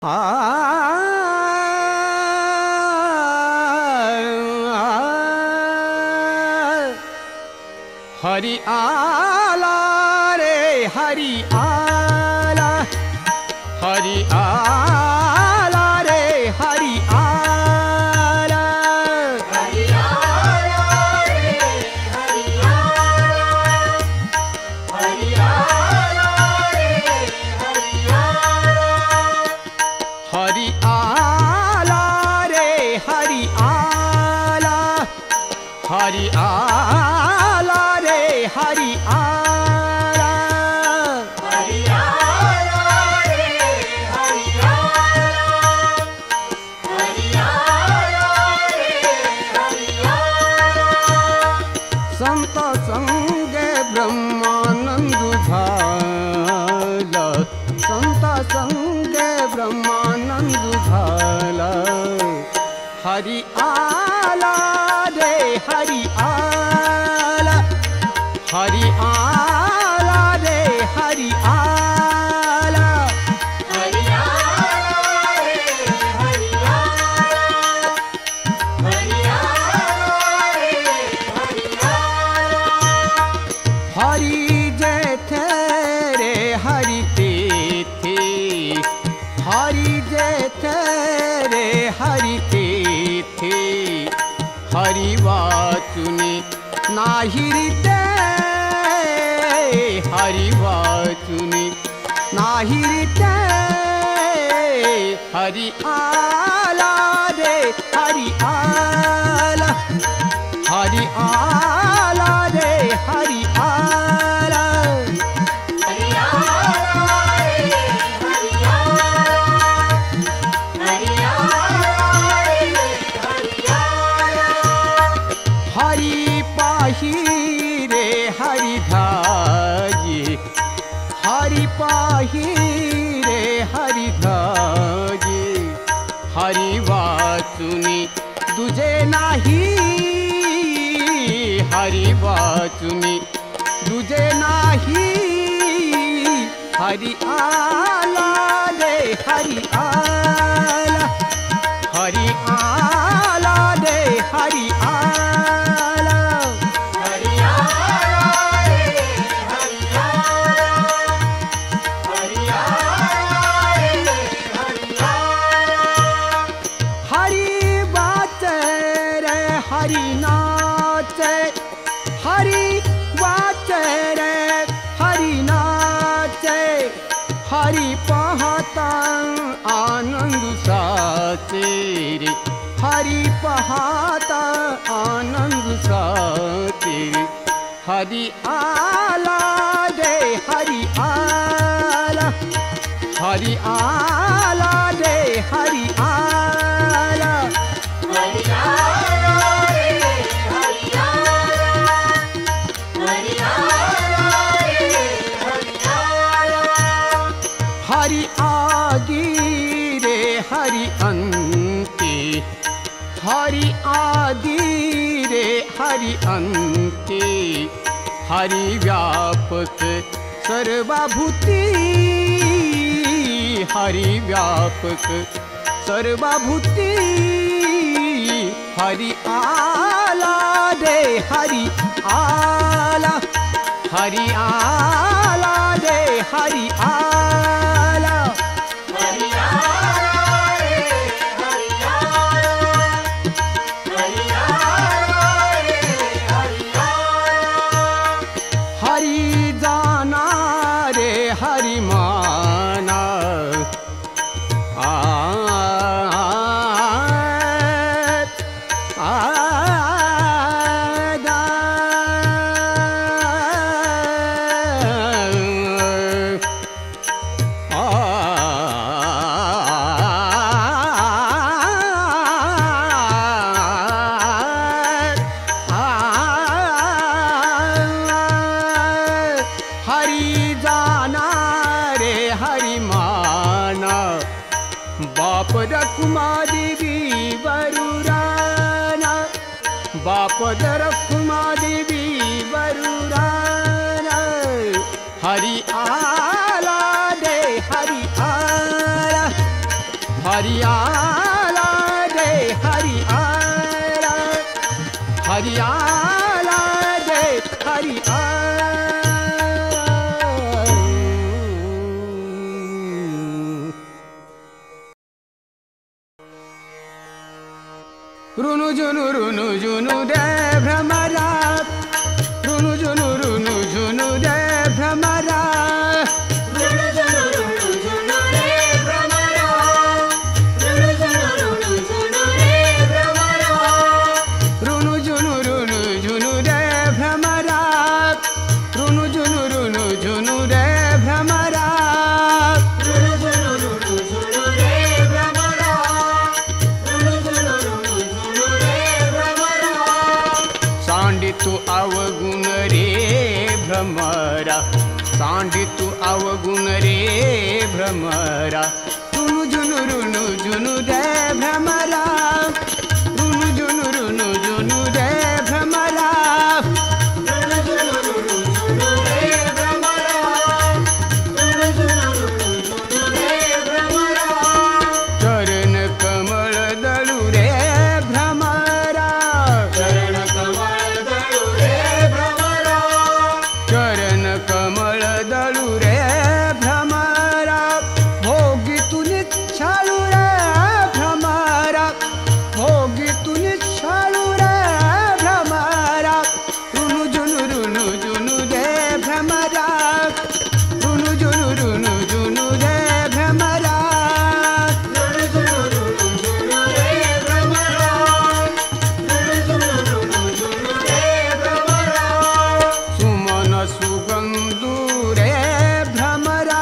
आ हरि आला रे हरि आला, हरि आला रे हरि आला, हरि आला रे हरि आला, हरि आला रे हरि आला, हरि आला रे हरि आला, हरि आला रे हरि आला, हरि आला रे हरि आला, हरि आला रे हरि आला, संत संगे ब्रह्मानंद झाला, संत संगे ब्रह्मानंद झाला, हरि आला रे हरि आला, हरि आला रे हरि आला, हरि आला रे हरि आला, हरि आला रे हरि आला, हरि जेथे रे हरि तेथे, हरि जेथे रे हरि तेथे, हरि वाचुनी नाही रीते, हरि वाचुनी नाही रीते, हरि आला रे हरि आला, हरि आला रे हरि आला, हरि आला रे हरि आला, हरि आला रे हरि आला, हरि पाही रे हरि धाजी, हरि पाही रे हरि धाजी, हरि वाचुनी तुझे नाही, हरि वाचुनी तुझे नाही, हरि आला रे हरि आला, हरि आला रे हरि आला, हरि आला रे हरि आला, हरि आला रे हरि आला, हरि वाचे रे हरि नाचे, हरि वाचे रे हरि नाचे, हरि पाहता आनंद साचे रे, हरि पाहता आनंद साचे, हरि आला रे हरि आला, हरि आला रे हरि आला, हरि आला रे हरि आला, हरि आला रे हरि आला, हरि आदि रे हरि अंते, हरि आदि रे हरि अंते, हरि व्यापक सर्वभूति, हरि व्यापक सर्वभूति, हरि आला रे हरि आला, हरि आला रे हरि आला, हरि आला रे हरि आला, हरि आला रे हरि आला, हरि जाना रे हरि माना, हरि जाना रे हरि माना, बाप रखुमा देवी वरुराना, बाप रखुमा देवी वरुराना, हरि आला रे हरि आला, हरि आला रे हरि आला, हरि आला रे हरि आला। रुनु जुनु रे भ्रमरा, रुनु जुनु रे भ्रमरा, रुनु जुनु रे भ्रमरा, रुनु जुनु रे भ्रमरा, रुनु जुनु रे भ्रमरा, रुनु जुनु रे भ्रमरा, रुनु जुनु रे भ्रमरा, रुनु जुनु रे भ्रमरा। सांडितु अवगुण रे भ्रमरा, सांडितु अवगुण रे भ्रमरा, रुनु जुनु रे भ्रमरा, रुनु जुनु रे भ्रमरा, रुनु जुनु रे भ्रमरा, रुनु जुनु रे भ्रमरा। चरण कमल दलु रे भ्रमरा, चरण कमल दलु रे भ्रमरा, चरण कमल दलु रे भ्रमरा, भोगी तु निच्छालु रे भ्रमरा, भोगी तु निच्छालु रे भ्रमरा, रुनु जुनु रे भ्रमरा, रुनु जुनु रे भ्रमरा, रुनु जुनु रे भ्रमरा, रुनु जुनु रे भ्रमरा। सुमन सुगंधु रे भ्रमरा,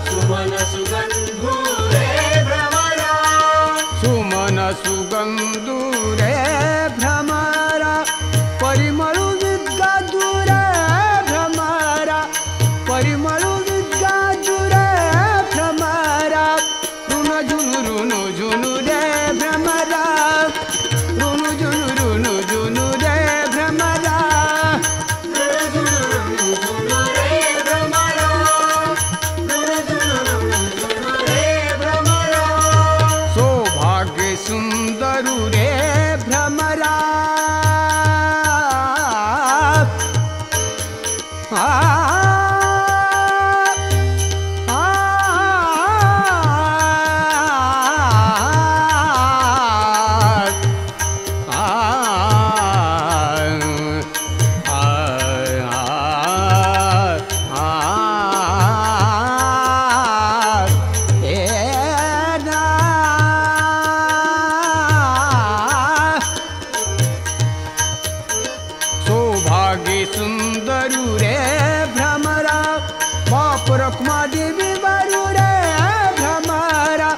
सुमन सुगंधु रे भ्रमरा, सुमन सुगंधु रे भ्रमरा, परिमलु विद्गादु रे भ्रमरा, परिमलु विद्गादु रे भ्रमरा, रुनु जुनु रे भ्रमरा, रुनु जुनु रे भ्रमरा, रुनु जुनु रे भ्रमरा, रुनु जुनु रे भ्रमरा। सौभाग्य सुंदरु रे भ्रमरा, आ, आ, सौभाग्य सुंदरु रे भ्रमरा, बाप रखमा देवी बारू रे भ्रमरा,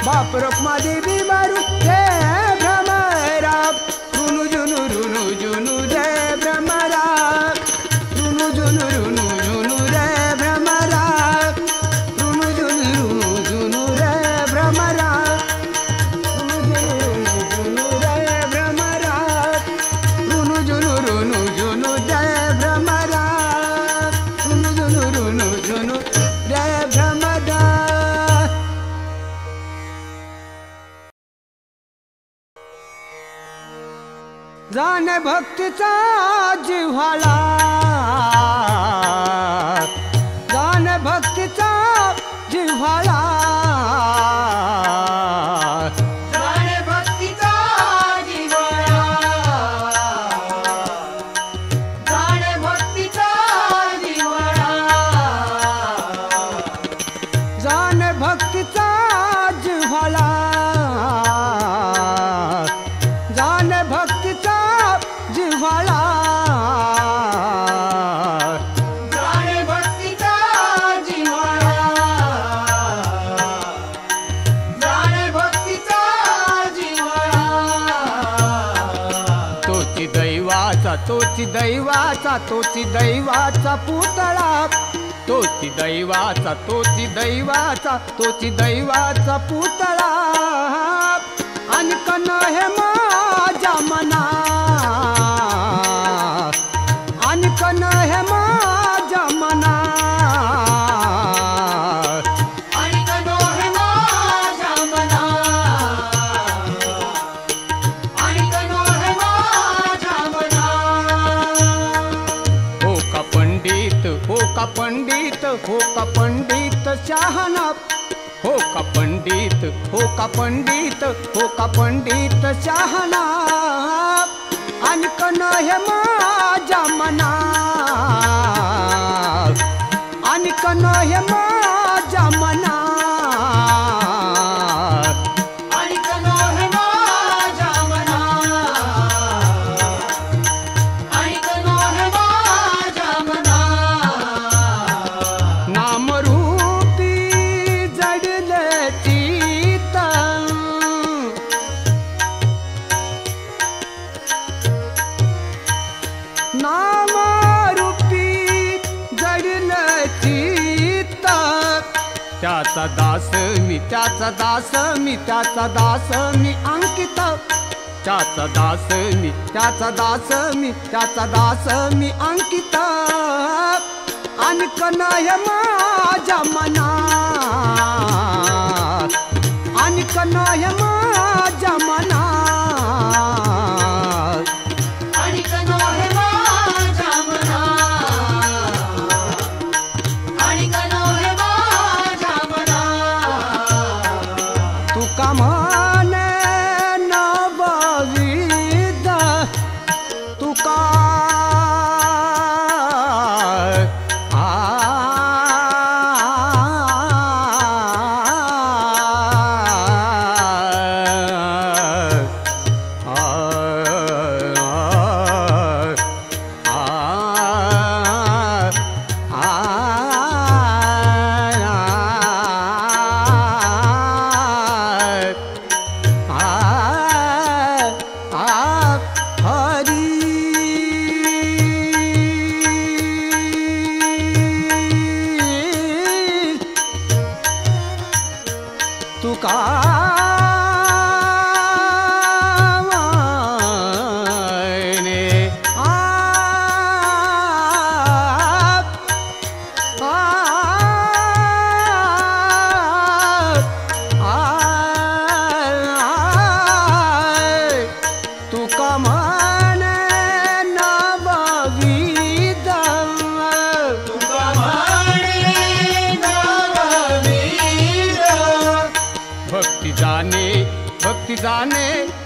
बाप रखमा देवी बारू रे भ्रमरा, रुनु जुनु रे भ्रमरा, रुनु जुनु रे भ्रमरा, रुनु जुनु रे भ्रमरा, रुनु जुनु रे भ्रमरा, रुनु जुनु रे भ्रमरा, रुनु जुनु रे भ्रमरा। जाने भक्तीचा जिव्हाळा, जाने भक्तीचा जिव्हाळा, जाणे भक्तीचा जिव्हाळा, जाणे भक्तीचा जिव्हाळा, जाने भक्तीचा जिव्हाळा, जाने भक्तीचा जिव्हाळा, जाणे भक्तीचा जिव्हाळा, जाणे भक्तीचा जिव्हाळा। तोची दैवाचा तोची दैवाचा तोची दैवाचा पुतळा, तोची दैवाचा तोची दैवाचा तोची दैवाचा पुतळा, अनकन हे माझ्या मना, अनकन हे माझ्या मना, आणि कनो हे माझ्या हो का पंडित शहाणा हो का पंडित हो का पंडित हो का पंडित शहाणा आणखन हे माझ्या मना आणखन हे माझ्या मना त्याचा दास मी त्याचा दास मी त्याचा दास मी अंकित त्याचा दास मी त्याचा दास मी त्याचा दास मी अंकित आणखन हे माझ्या मना आणखन हे माझ्या मना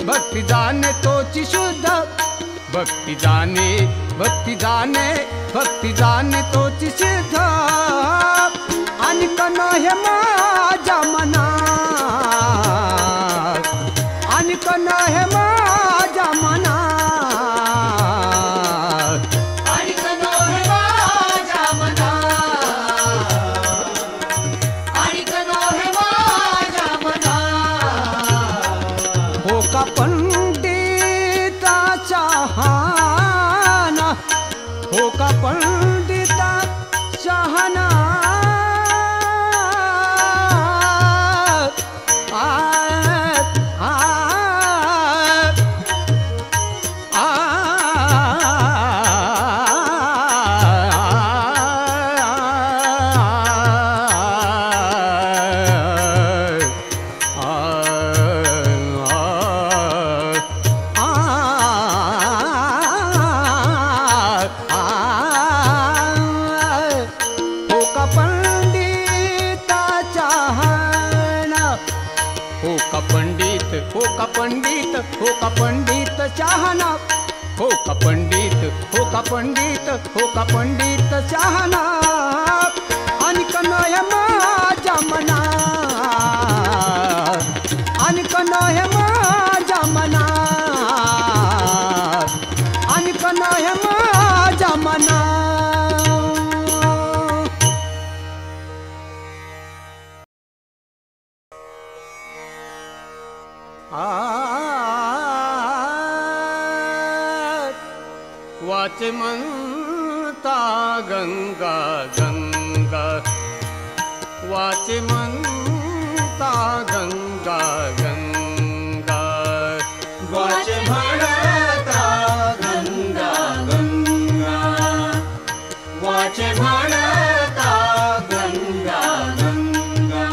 भक्ति जाने तोची शुद्ध भक्ति जाने तोची सिद्ध आणखन हे माझ्या मना आणखन हे माझ्या मना हो का पंडिता शहाणा हो का पंडित शहाणा हो का पंडित हो का पंडित हो का पंडित शहाणा आणखन हे माझ्या मना आणखन हे माझ्या मना आणखन हे माझ्या मना वाचे म्हणता गंगा गंगा वाचे म्हणता गंगा गंगा वाचे म्हणता गंगा गंगा वाचे म्हणता गंगा गंगा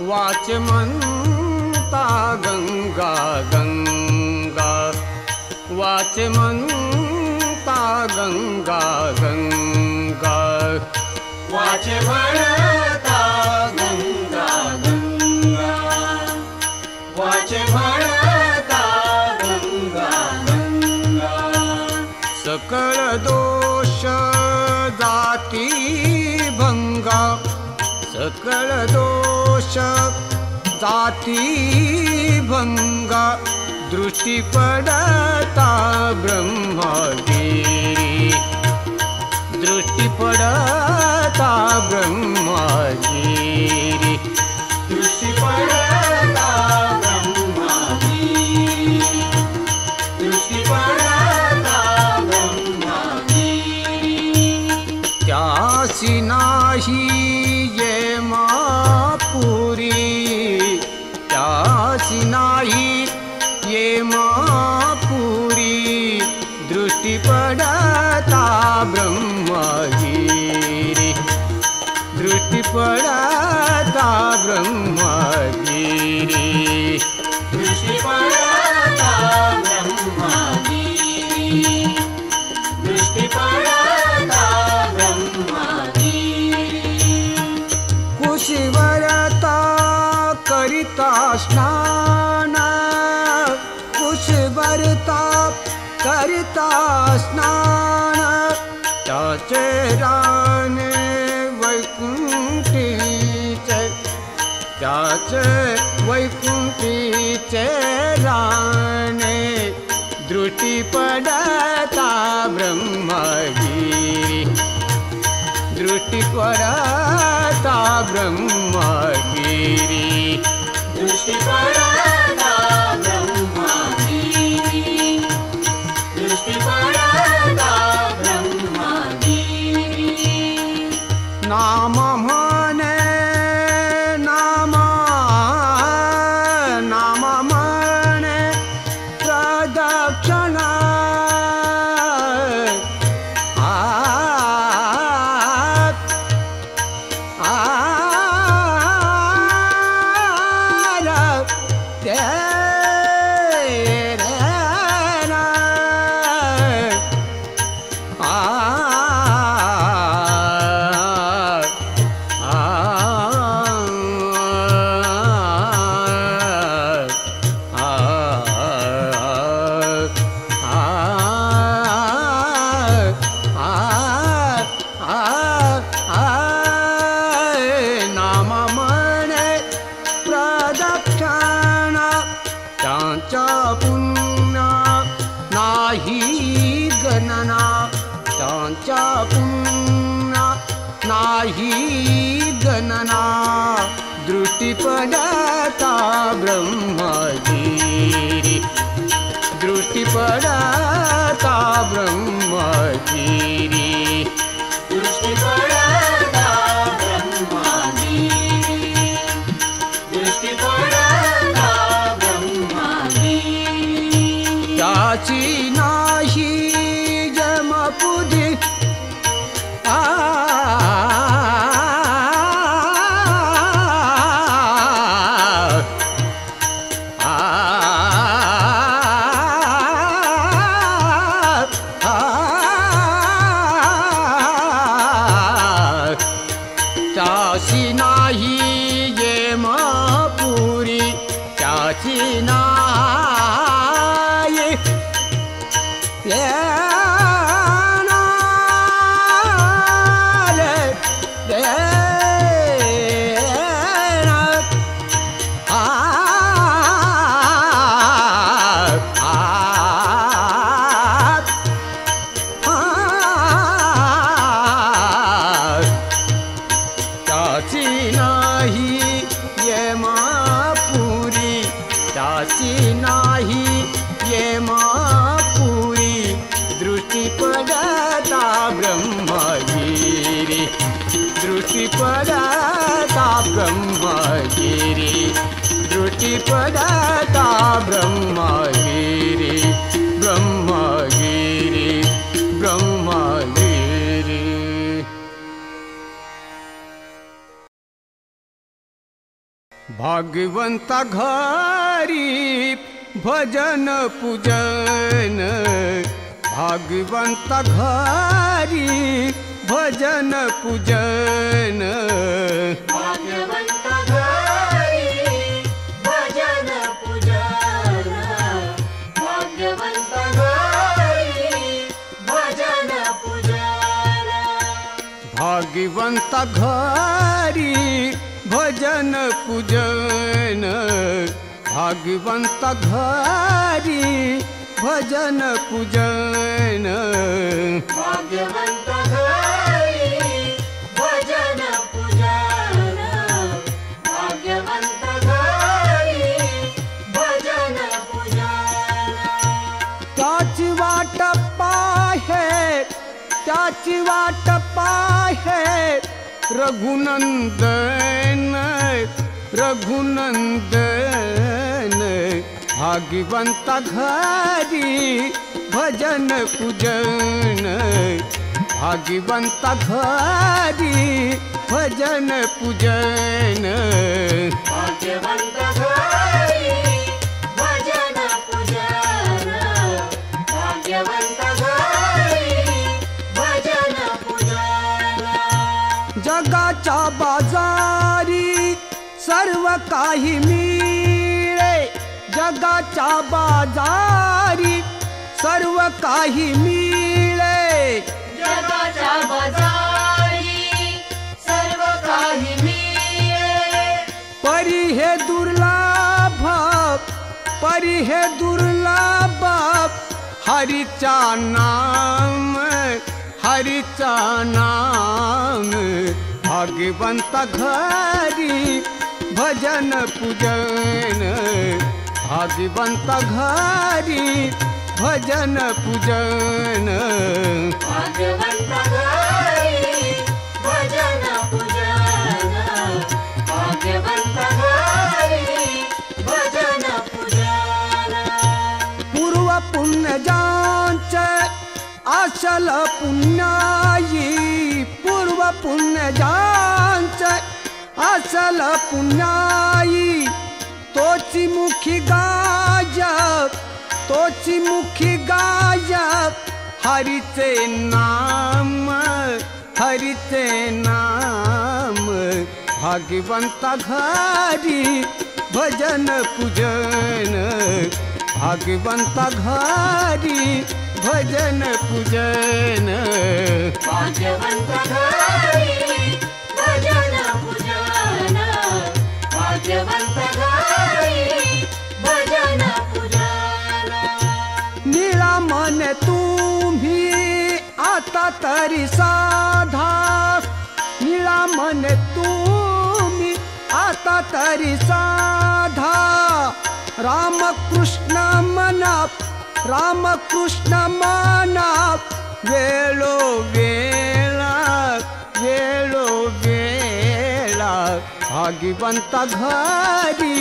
वाचे म्हणता गंगा गंगा वाचे म्हणता गंगा गंगा वाचे म्हणता गंगा गंगा वाचे म्हणता गंगा गंगा सकळ दोष जाती भंगा सकळ दोष जाती भंगा दृष्टी पडता ब्रह्मगिरी दृष्टी पडता ब्रह्मगिरी दृष्टी पडता ब्रह्मगिरी दृष्टी पडता ब्रह्मगिरी त्यासी नाही ये मापुरी त्यासी नाही ये मापुरी दृष्टी पडता ब्रह्मगिरी दृष्टी पडता ब्रह्मगिरी दृष्टी पडता ब्रह्मगिरी दृष्टी पडता ब्रह्मगिरी कुशवरता करिता स्नान कुशवरता करिता स्नान त्याचे राने वैकुंठीचे त्याचे वैकुंठीचे राने दृष्टी पडता ब्रह्मगिरी दृष्टी पडता ब्रह्मगिरी दृष्टी पडता ब्रह्मगिरी दृष्टी पडता ब्रह्मगिरी नाम म्हणे नाम नाम म्हणे प्रदक्षिणा नाही गणना दृष्टी पडता ब्रह्मगिरी दृष्टी पडता ब्रह्मगिरी दृष्टी पडता ब्रह्मगिरी दृष्टी पडता ब्रह्मगिरी त्याची नाही जमपुदी त्याची नाही ये मापुरी त्याची नाही ये त्याची नाही ये मापुरी दृष्टी पडता ब्रह्मगिरी दृष्टी पडता ब्रह्मगिरी दृष्टी पडता ब्रह्मगिरी ब्रह्मगिरी ब्रह्मगिरी भागवंता घरी भजन पूजन भागवंता घरी भजन पूजन भाग्यवंत घरी भजन पूजन भाग्यवंत घरी भजन पूजन भाग्यवंत घरी भजन पूजन भाग्यवंत घरी भजन पूजन भाग्यवंत घरी भजन पूजन भाग्यवंत घरी भजन पूजन त्याची वाट पाहे त्याची वाट पाहे रघुनंदन रघुनंदन भाग्यवंत घरी भजन पूजन भाग्यवंत घरी भजन पूजन भाग्यवंत घरी भजन पूजन भाग्यवंत घरी भजन पूजन जगाच्या बाजारी सर्व काही मिळे जगाच्या बाजारी सर्व काही मिळे जगाच्या बाजारी सर्व काही मिळे परी हे दुर्लभ परी हे दुर्लभ हरीचा नाम हरीचा नाम भाग्यवंत घरी भजन पूजन भाग्यवंत घरी भजन पूजन भाग्यवंत घरी भजन पूजन भाग्यवंत घरी भजन पूजन पूर्व पुण्यजांचे आसल पुण्याई पूर्व पुण्यजांचे आसल पुण्याई तोची मुखी गायब तोची मुखी गायब हरीचे नाम हरीचे नाम भाग्यवंत घरी भजन पूजन भाग्यवंत घरी भजन पूजन भाग्यवंत घरी भजन पूजन भाग्यवंत घरी भजन पूजन निळा मन तुम्ही आता तरी साधा निळा मन तुम्ही आता तरी साधा रामकृष्ण मना रामकृष्ण मना वेळोवेळा वेळोवेळा भाग्यवंत घरी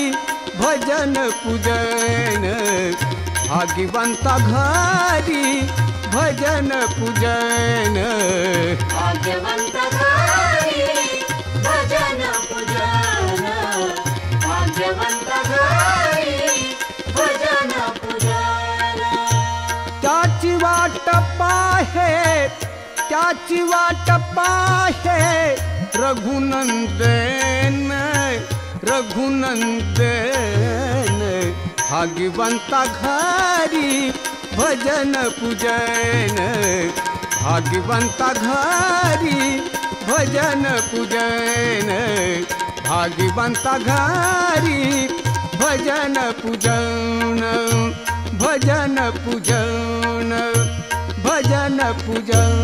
भजन पूजन भाग्यवंत घरी भजन पूजन भाग्यवंत घरी भजन पूजन भाग्यवंत घरी भजन पूजन त्याची वाट पाहे त्याची वाट पाहे रघुनंदन रघुनंदन भाग्यवंत घरी भजन पूजन भाग्यवंत घरी भजन पूजन भाग्यवंत घरी भजन पूजन भजन पूजन भजन पूजन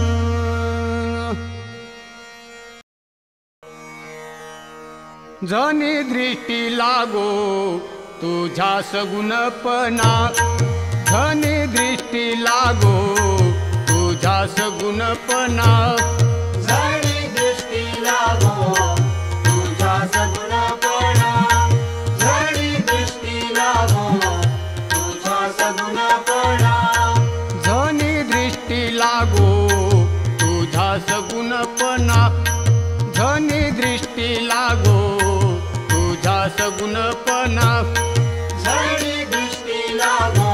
जनी दृष्टी लागो तुझ्या सगुणपणा जनी दृष्टी लागो तुझ्या सगुणपणा जणी दृष्टी लागो तुझा सगुणपणा जणी दृष्टी लागो तुझा सगुणपणा जनी दृष्टी लागो तुझ्या सगुणपणा जनी दृष्टी लागो तुझ्या सगुणपणा जणी दृष्टी लागो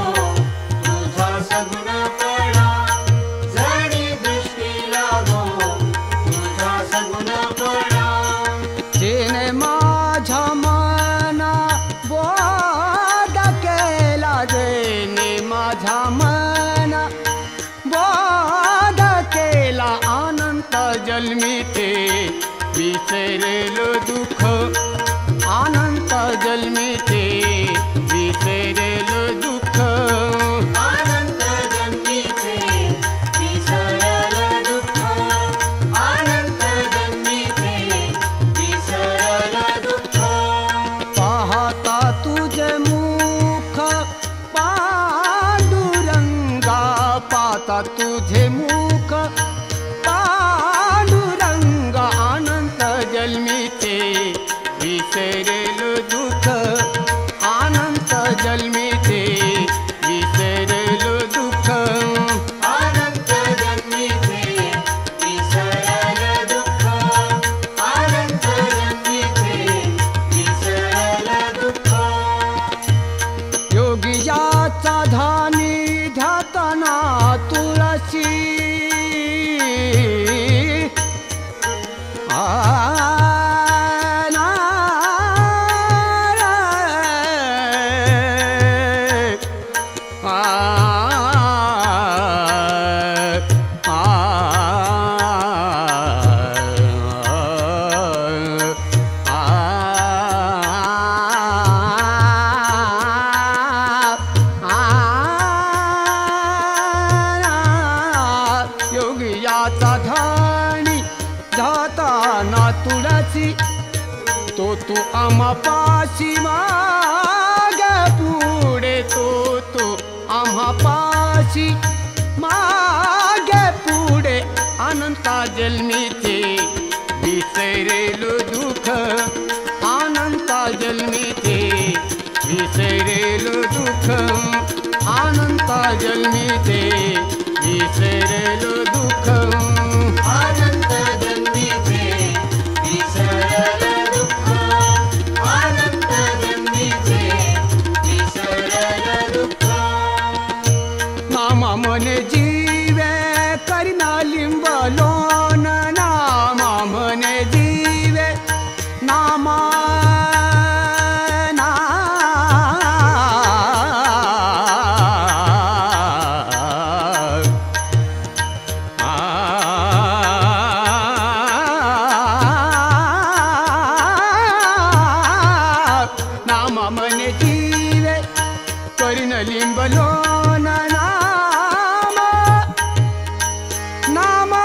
तुझा सगुणपणा जणी दृष्टी लागो विसरेलो दुःख अनंत जन्मीचे विसरेलो दुःख अनंत जन्मीचे विसरल दुःख अनंत जन्मीचे विसरल दुःख पाहता तुझे मुख पांडुरंगा पाहता तुझे मुख पांडुरंगा अनंत जन्मीचे विसरेलो दुःख अनंत जन्मीचे विसरेलो दुःख अनंत जन्मीचे विसरल दुःख अनंत जन्मीचे विसरल दुःख योगियाचा धानी ध्यातना तुळशी योगियाचा धानी धाताना तुळशी तो तू आम्हापाशी माग पुढे तो आम्हापाशी माग पुढे अनंता जन्मीचे विसरेलो दुःख अनंता जन्मीचे विसरेलो दुःख अनंता जन्मीचे विसरेलो दुःख अनंत जन्मीचे विसरल दुःख अनंत जन्मीचे विसरल दुःख नामा मने जीवे करिना लिंबलोन नामा मने जीवे नामा नामा मने जीवे करिन लिंबलोन नामा नामा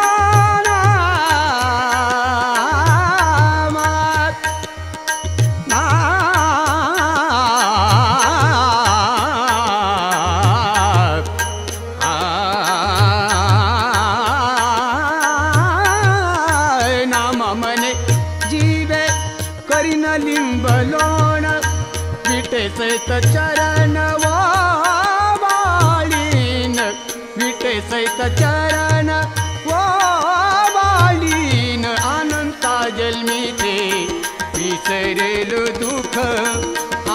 नामा मने जीवे करिन लिंबलोण विटे सैत चरण वाळीन विटे सैत चरण वाळीन अनंता जन्मीचे विसरेलो दुःख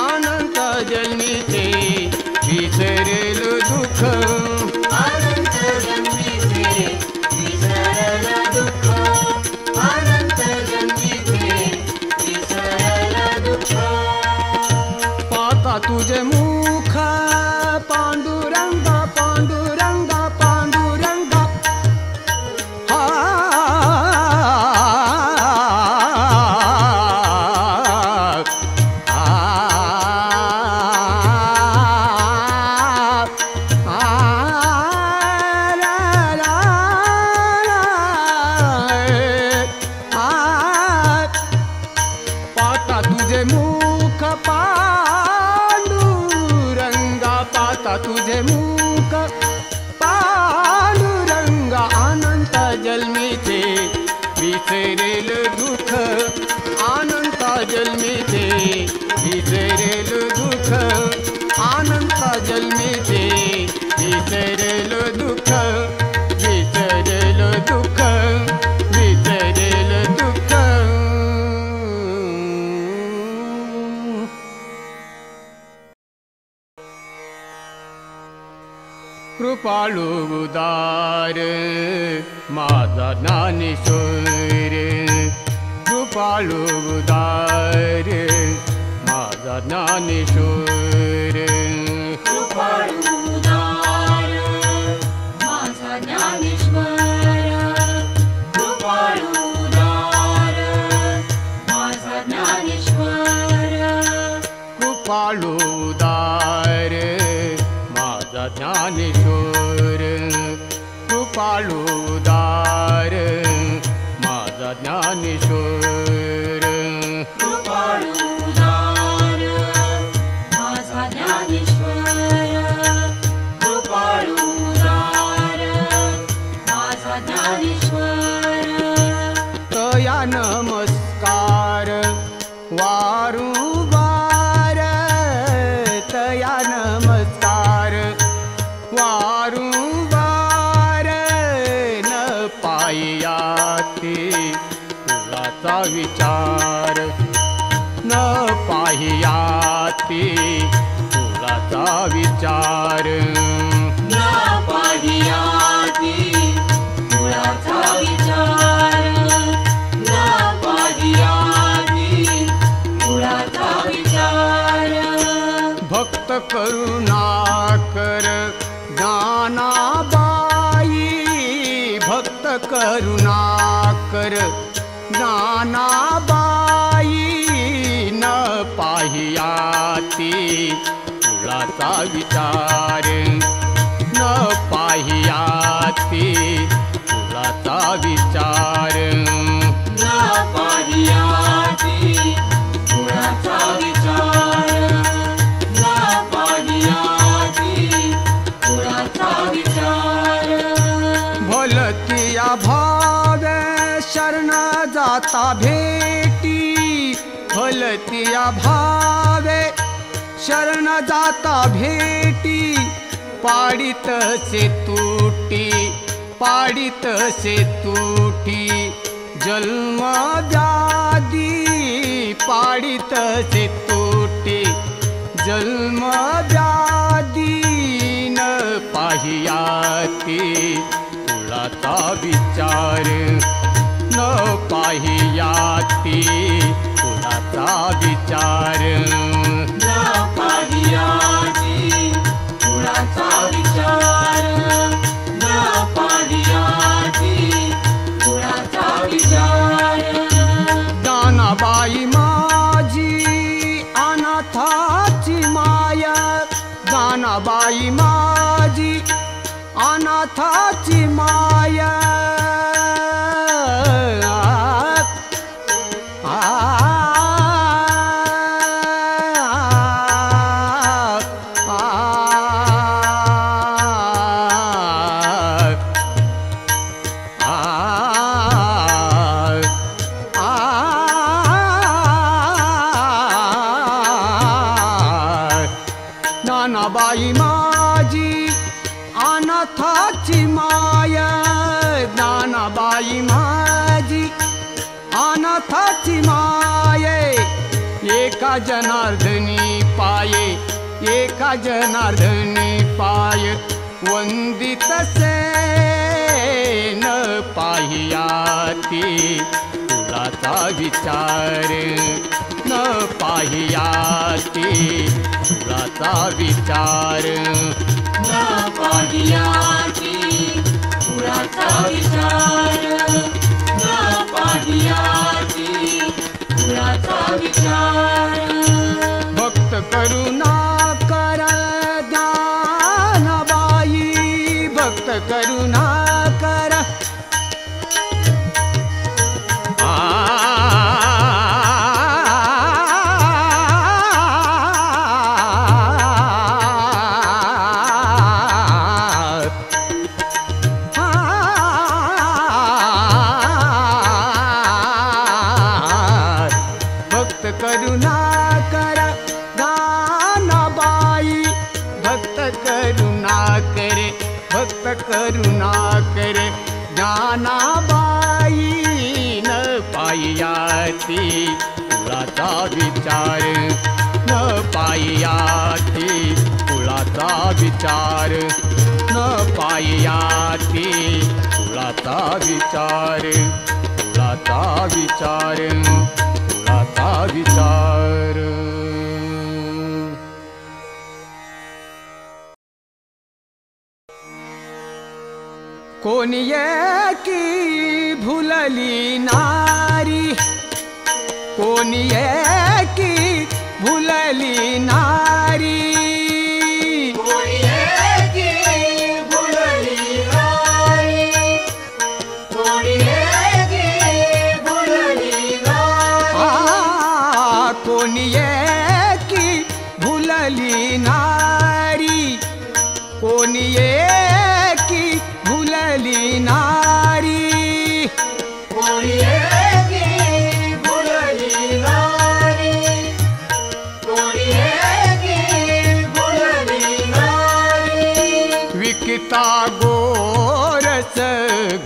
अनंता जन्मीचे विसरेलो दुःख अनंत जन्मीचे विसरल दुःख अनंत जन्मीचे विसरल दुःख पाहता तुझे मुख पांडुरंगा पांडुरंगा पांडुरंगा हा पाहता तुझे मुख पांडुरंगा पाहता तुझे मुख पांडुरंगा अनंत जन्मीचे विसरेल दुःख अनंत जन्मीचे विसरेल दुःख अनंत जन्मीचे विसरेल दुःख विसरेल दुःख विसरेल दुःख कृपाळू उदार माझा ज्ञानेश्वर कृपाळू उदार माझा ज्ञानेश्वर कृपाळू उदार माझा ज्ञानेश्वर कृपाळू उदार कृपाळूदार माझा ज्ञानेश्वर कृपाळूदार माझा ज्ञानेश्वर कृपाळूदार माझा ज्ञानेश्वर कृपाळूदार माझा ज्ञानेश्वर तया नमस्कार वारुवार तया नमस्कार वारुवार न पाहियाते कुळाचा विचार न पाहियाते कुळाचा विचार न पाहियाती कुळाचा विचार न पाहियाती कुळाचा विचार भक्त करुणाकर ज्ञानाबाई भक्त करुणाकर ज्ञानाबाई न पाहियाती कुळाचा विचार न पाहियाती कुळाचा विचार न पाहियाती कुळाचा विचार न पाहियाती कुळाचा विचार भलतिया भावे शरण जाता भेटी भलतिया भावे शरण जाता भेटी पाडितसे तुटी जन्म व्याधी पाडितसे तुटी जन्म व्याधी न पाहियाती कुळाचा विचार न पाहियाती कुळाचा विचार न पाहियाती कुळाचा विचार न पाहियाती कुळाचा विचार ज्ञानाबाई माझी अनाथाची माया ज्ञानाबाई माझी अनाथाची माया ज्ञानाबाई माझी अनाथाची माया ज्ञानाबाई माझी अनाथाची माये एका जनार्दनी पाय वंदितसे न पाहियाती कुळाचा विचार न पाहियाती कुळाचा विचार न पाहियाती कुळाचा विचार न पाहियाती कुळाचा विचार भक्त करुणाकर ज्ञानाबाई भक्त करुणाकर भक्त करुणाकर ज्ञानाबाई भक्त करुणाकर ज्ञानाबाई न पाहियाती कुळाचा विचार न पाहियाती कुळाचा विचार न पाहियाती कुळाचा विचार कुळाचा विचार कुळाचा विचार कोणी एकी भुलली नारी कोणी एकी भुलली भुलली नारी कोणी एकी भुलली नारी कोणी एकी भुलली नारी कोणी एकी भुलली नारी कोणी एकी भुलली नारी कोणी एकी भुलली नारी कोणी एकी भुलली नारी विकता गोरस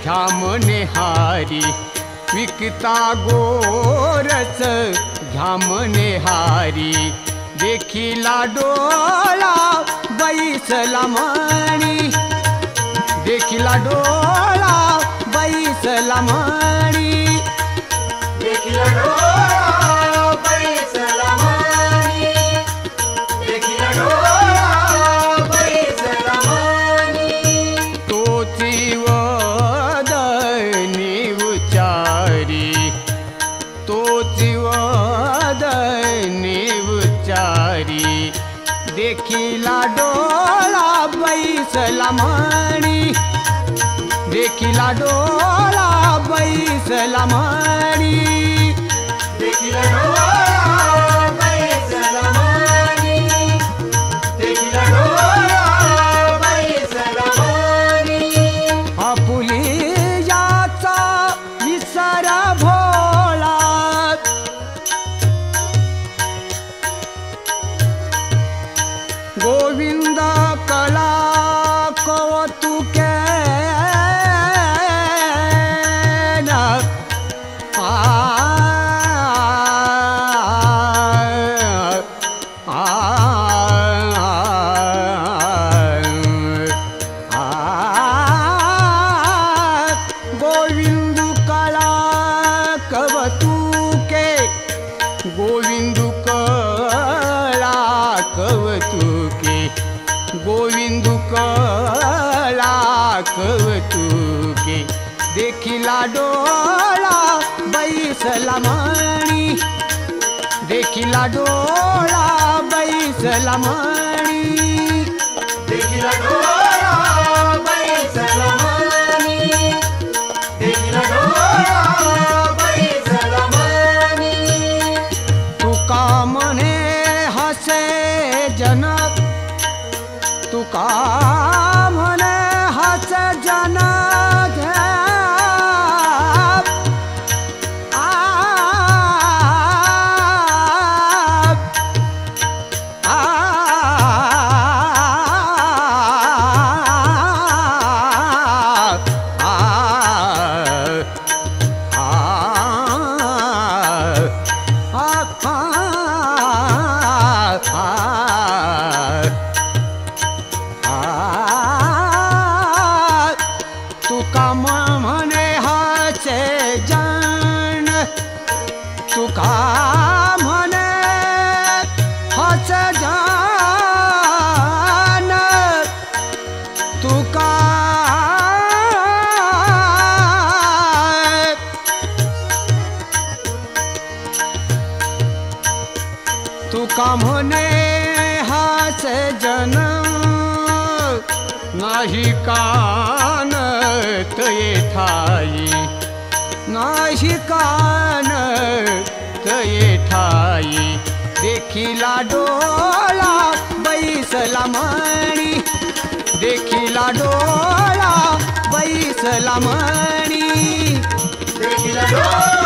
घ्याम नेहारी विकता गोरस घ्याम नेहारी देखिला डोळा बैसला मणी देखिला डोळा बैसला मणी देखिला डोळा बैसला मणी देखिला डोळा बैसला मणी तोची वदनी उच्चारी तोची वदनी उच्चारी देखिला डोळा बैसला मणी देखिला डोळा बैसला मणी देखिला डोळा बैसला मणी देखिला डोळा बैसला मणी आपुली याचा विसर भोळा गोविंद कला कौतुके गोविंद कला कवतुके गोविंद कला कवतुके गोविंद कला कवतुके देखिला डोळा बैसला मणी देखिला डोळा बैसला मणी देखिला डोळा बैसला मणी देखिला डोळा बैसला मणी तुका म्हणे हसे जनक तुका म्हणे हसे जनक तुका म्हणे हाचे जन तुका म्हणे हाचे जन तुका तुका म्हणे हाचे जन नाही कान तये ठाई नाही कान तये ठाई देखिला डोळा बैसला मणी देखिला डोळा बैसला मणी देखिला डोळा